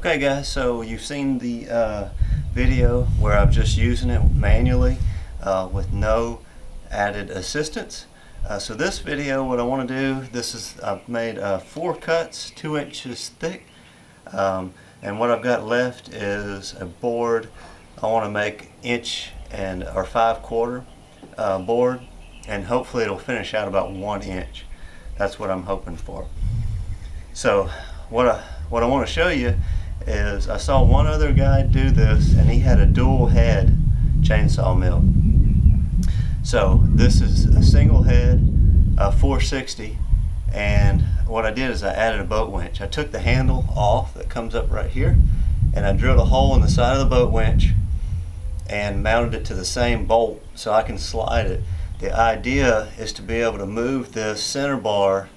Okay guys, so you've seen the video where I'm just using it manually with no added assistance. So this video, what I want to do, I've made 4 cuts 2 inches thick, and what I've got left is a board. I want to make 1 or 5/4 board, and hopefully it'll finish out about 1 inch. That's what I'm hoping for. So what I want to show you is I saw one other guy do this, and he had a dual head chainsaw mill. So this is a single head, 460, and what I did is I added a boat winch. I took the handle off that comes up right here, and I drilled a hole in the side of the boat winch and mounted it to the same bolt so I can slide it. The idea is to be able to move this center bar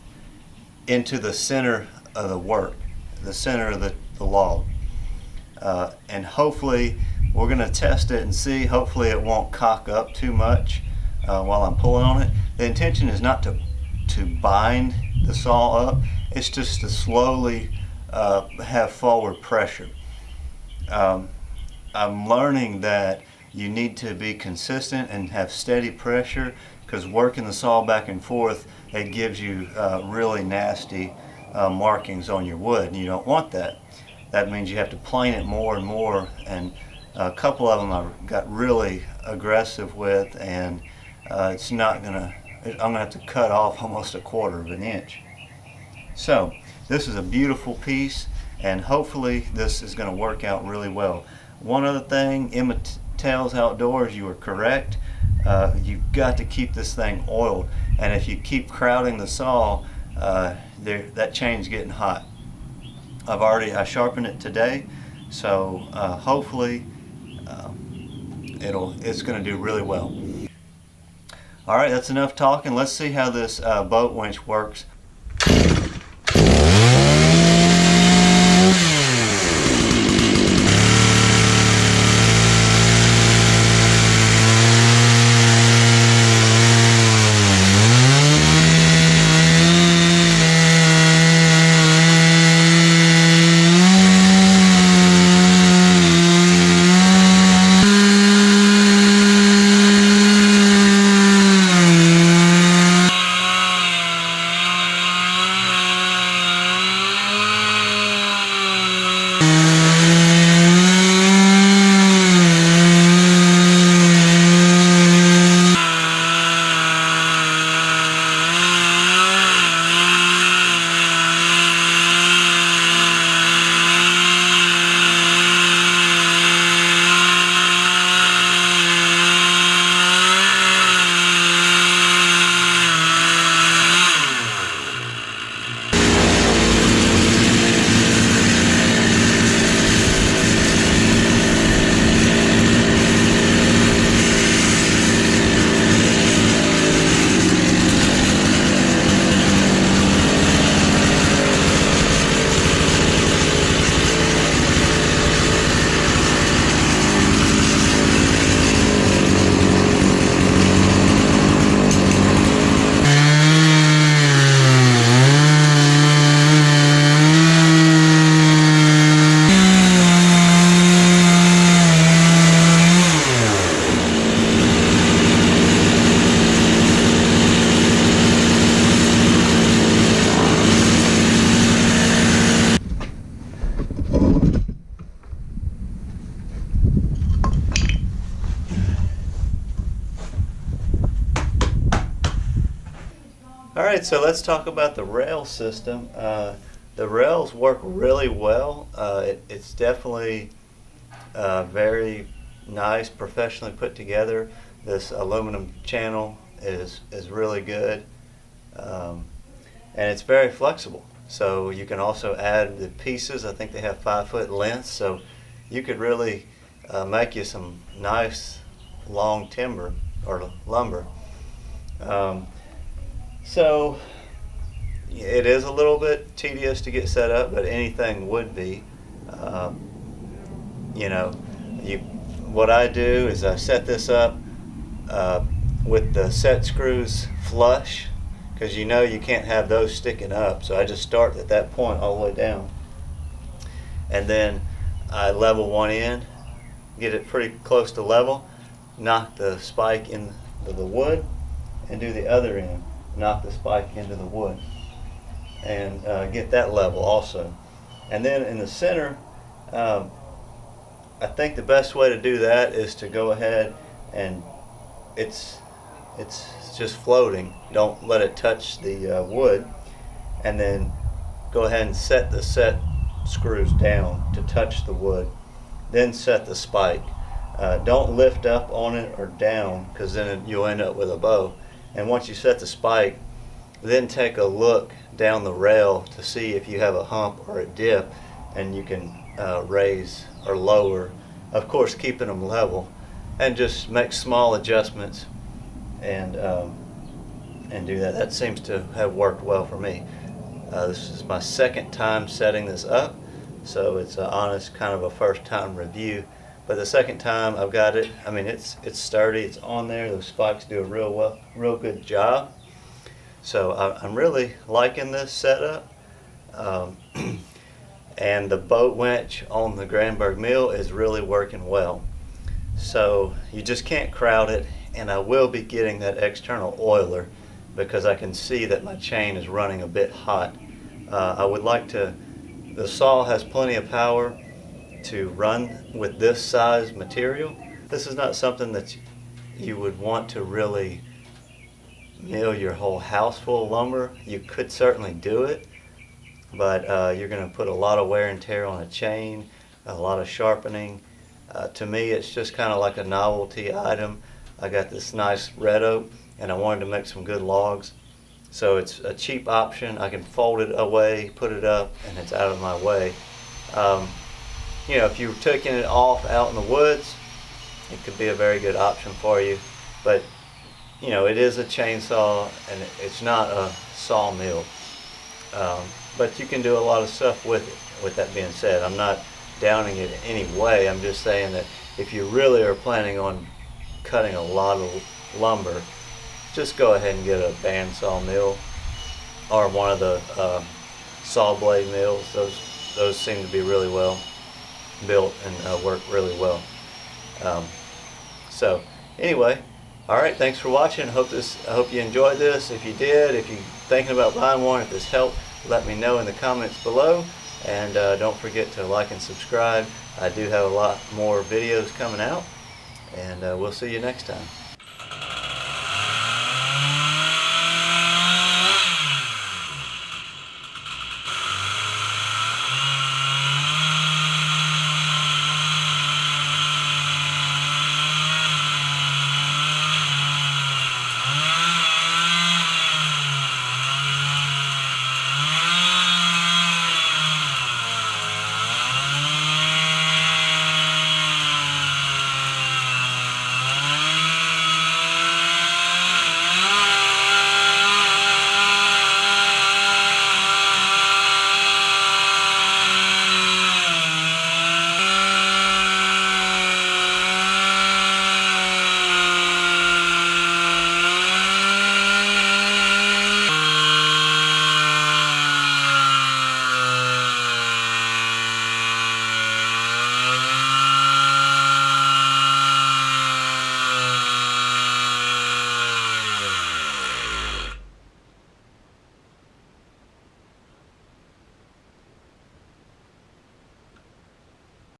into the center of the work, the center of the log, and hopefully we're going to test it and see. Hopefully it won't cock up too much while I'm pulling on it. The intention is not to bind the saw up, it's just to slowly have forward pressure. I'm learning that you need to be consistent and have steady pressure, because working the saw back and forth, it gives you really nasty markings on your wood, and you don't want that. That means you have to plane it more and more, and a couple of them I got really aggressive with, and it's not gonna, I'm gonna have to cut off almost 1/4 of an inch. So this is a beautiful piece, and hopefully this is going to work out really well. One other thing, Emma Tells Outdoors, you are correct. You've got to keep this thing oiled, and if you keep crowding the saw, that chain's getting hot. I sharpened it today, so hopefully it's going to do really well. Alright, that's enough talking. Let's see how this boat winch works. Alright, so let's talk about the rail system. The rails work really well. It's definitely very nice, professionally put together. This aluminum channel is really good, and it's very flexible. So you can also add the pieces. I think they have 5-foot lengths, so you could really make you some nice long timber or lumber. So it is a little bit tedious to get set up, but anything would be. What I do is I set this up with the set screws flush, because you can't have those sticking up. So I just start at that point all the way down. and then I level one end, get it pretty close to level, knock the spike into the wood, and do the other end, knock the spike into the wood, and get that level also. And then in the center, I think the best way to do that is to go ahead and it's just floating. Don't let it touch the wood, and then go ahead and set the screws down to touch the wood. Then set the spike. Don't lift up on it or down, because then you'll end up with a bow. And once you set the spike, then take a look down the rail to see if you have a hump or a dip, and you can raise or lower, of course keeping them level, and just make small adjustments and do that. That seems to have worked well for me. This is my second time setting this up, so it's an honest kind of a first time review. But the second time I've got it, I mean, it's sturdy, it's on there, those spikes do a real good job. So I'm really liking this setup. And the boat winch on the Granberg mill is really working well. So you just can't crowd it, and I will be getting that external oiler because I can see that my chain is running a bit hot. I would like to, the saw has plenty of power to run with this size material. This is not something that you would want to really mill your whole house full of lumber. You could certainly do it, but you're going to put a lot of wear and tear on a chain, a lot of sharpening. To me, it's just kind of like a novelty item. I got this nice red oak, and I wanted to make some good logs, so it's a cheap option. I can fold it away, put it up, and it's out of my way. You know, if you're taking it off out in the woods, it could be a very good option for you. But you know, it is a chainsaw, and it's not a sawmill. But you can do a lot of stuff with it. With that being said, I'm not downing it in any way. I'm just saying that if you really are planning on cutting a lot of lumber, just go ahead and get a bandsaw mill or one of the saw blade mills. Those seem to be really well built and work really well. So anyway, all right, thanks for watching. I hope you enjoyed this. If you did, if you're thinking about buying one, if this helped, let me know in the comments below. And don't forget to like and subscribe. I do have a lot more videos coming out, and we'll see you next time.